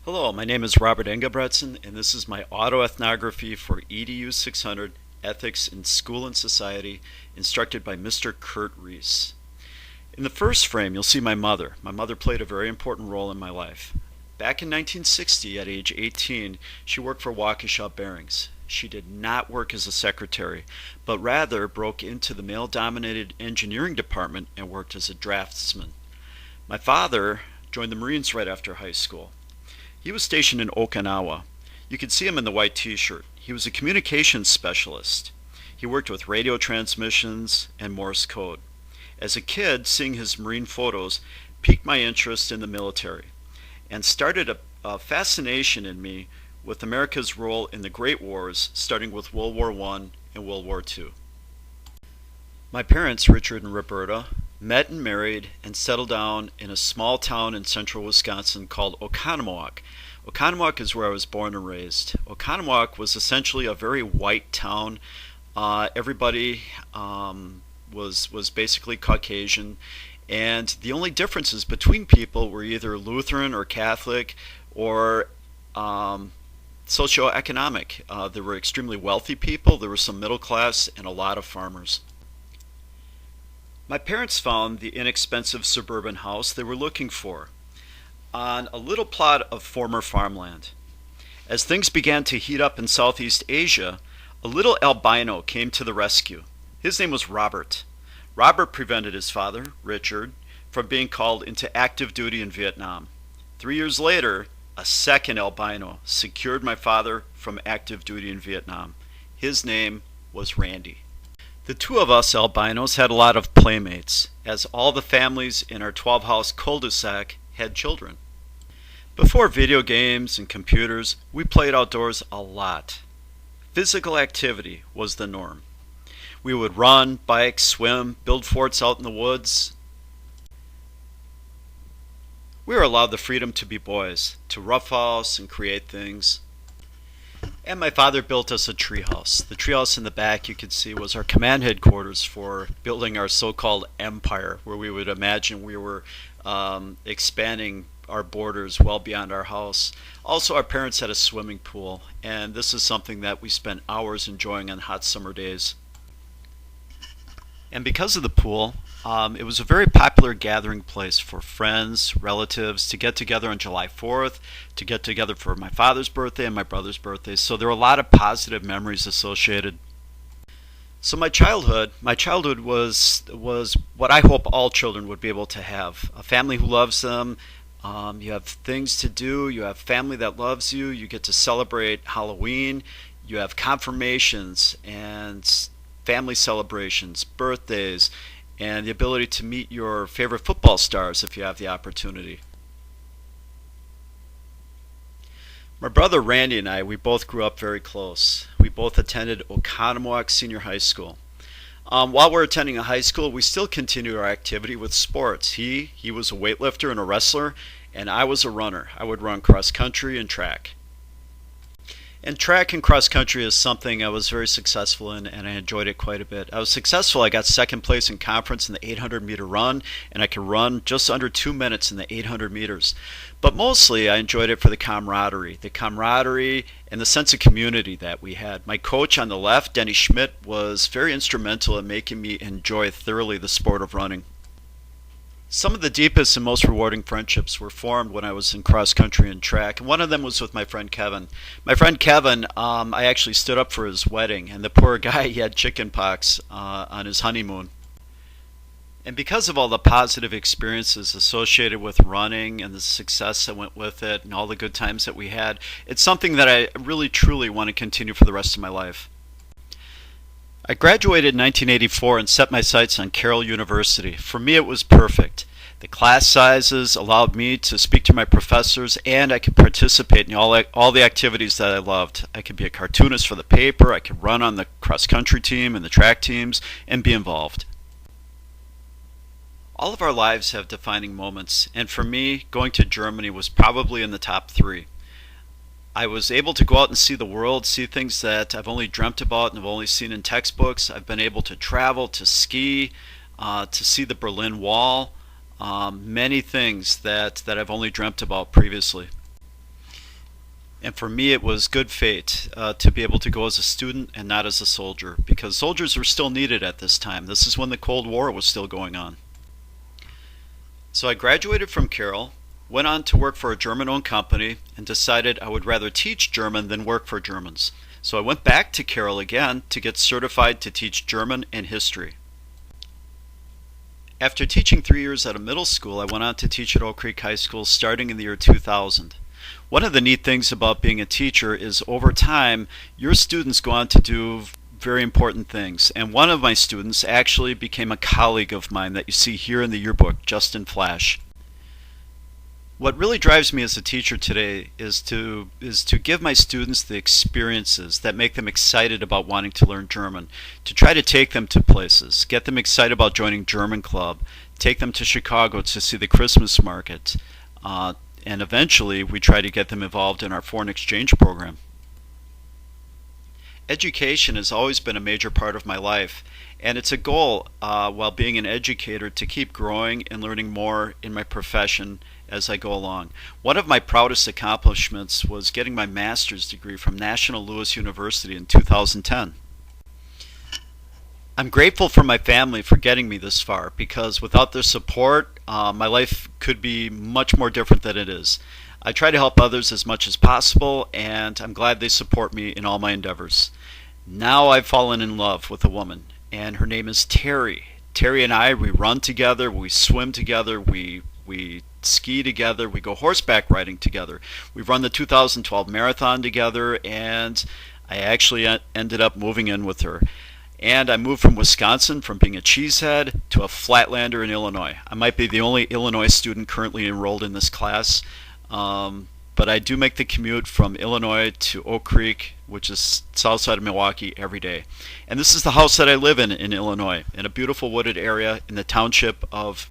Hello, my name is Robert Engelbretson, and this is my autoethnography for EDU 600 Ethics in School and Society, instructed by Mr. Curt Rees. In the first frame, you'll see my mother. My mother played a very important role in my life. Back in 1960, at age 18, she worked for Waukesha Bearings. She did not work as a secretary, but rather broke into the male-dominated engineering department and worked as a draftsman. My father joined the Marines right after high school. He was stationed in Okinawa. You could see him in the white t-shirt. He was a communications specialist. He worked with radio transmissions and Morse code. As a kid, seeing his Marine photos piqued my interest in the military and started a fascination in me with America's role in the Great Wars, starting with World War I and World War II. My parents, Richard and Roberta, met and married and settled down in a small town in central Wisconsin called Oconomowoc. Oconomowoc is where I was born and raised. Oconomowoc was essentially a very white town. Everybody was basically Caucasian, and the only differences between people were either Lutheran or Catholic or socioeconomic. There were extremely wealthy people, there were some middle class, and a lot of farmers. My parents found the inexpensive suburban house they were looking for on a little plot of former farmland. As things began to heat up in Southeast Asia, a little albino came to the rescue. His name was Robert. Robert prevented his father, Richard, from being called into active duty in Vietnam. 3 years later, a second albino secured my father from active duty in Vietnam. His name was Randy. The two of us albinos had a lot of playmates, as all the families in our 12-house cul-de-sac had children. Before video games and computers, we played outdoors a lot. Physical activity was the norm. We would run, bike, swim, build forts out in the woods. We were allowed the freedom to be boys, to roughhouse and create things. And my father built us a treehouse. The treehouse in the back, you could see, was our command headquarters for building our so-called empire, where we would imagine we were expanding our borders well beyond our house. Also, our parents had a swimming pool, and this is something that we spent hours enjoying on hot summer days. And because of the pool, it was a very popular gathering place for friends, relatives, to get together on July 4th, to get together for my father's birthday and my brother's birthday. So there were a lot of positive memories associated. So my childhood was what I hope all children would be able to have. A family who loves them. You have things to do. You have family that loves you. You get to celebrate Halloween. You have confirmations and family celebrations, birthdays, and the ability to meet your favorite football stars if you have the opportunity. My brother Randy and I, we both grew up very close. We both attended Oconomowoc Senior High School. While we're attending a high school, we still continued our activity with sports. He was a weightlifter and a wrestler, and I was a runner. I would run cross country and track. And track and cross country is something I was very successful in, and I enjoyed it quite a bit. I was successful. I got second place in conference in the 800-meter run, and I could run just under 2 minutes in the 800 meters. But mostly I enjoyed it for the camaraderie and the sense of community that we had. My coach on the left, Denny Schmidt, was very instrumental in making me enjoy thoroughly the sport of running. Some of the deepest and most rewarding friendships were formed when I was in cross country and track. And one of them was with my friend Kevin. My friend Kevin, I actually stood up for his wedding, and the poor guy, he had chicken pox on his honeymoon. And because of all the positive experiences associated with running and the success that went with it and all the good times that we had, it's something that I really truly want to continue for the rest of my life. I graduated in 1984 and set my sights on Carroll University. For me, it was perfect. The class sizes allowed me to speak to my professors, and I could participate in all the activities that I loved. I could be a cartoonist for the paper, I could run on the cross-country team and the track teams, and be involved. All of our lives have defining moments, and for me, going to Germany was probably in the top 3. I was able to go out and see the world, see things that I've only dreamt about and have only seen in textbooks. I've been able to travel, to ski, to see the Berlin Wall, many things that I've only dreamt about previously. And for me, it was good fate to be able to go as a student and not as a soldier, because soldiers were still needed at this time. This is when the Cold War was still going on. So I graduated from Carroll, went on to work for a German-owned company, and decided I would rather teach German than work for Germans. So I went back to Carroll again to get certified to teach German and history. After teaching 3 years at a middle school, I went on to teach at Oak Creek High School starting in the year 2000. One of the neat things about being a teacher is over time, your students go on to do very important things. And one of my students actually became a colleague of mine that you see here in the yearbook, Justin Flash. What really drives me as a teacher today is to give my students the experiences that make them excited about wanting to learn German, to try to take them to places, get them excited about joining German Club, take them to Chicago to see the Christmas market, and eventually we try to get them involved in our foreign exchange program. Education has always been a major part of my life, and it's a goal while being an educator to keep growing and learning more in my profession as I go along. One of my proudest accomplishments was getting my master's degree from National Louis University in 2010. I'm grateful for my family for getting me this far, because without their support, my life could be much more different than it is. I try to help others as much as possible, and I'm glad they support me in all my endeavors. Now I've fallen in love with a woman, and her name is Terry. Terry and I, we run together, we swim together, we ski together, we go horseback riding together. We've run the 2012 marathon together, and I actually ended up moving in with her. And I moved from Wisconsin, from being a cheesehead to a flatlander in Illinois. I might be the only Illinois student currently enrolled in this class, but I do make the commute from Illinois to Oak Creek, which is south side of Milwaukee, every day. And this is the house that I live in Illinois, in a beautiful wooded area in the township of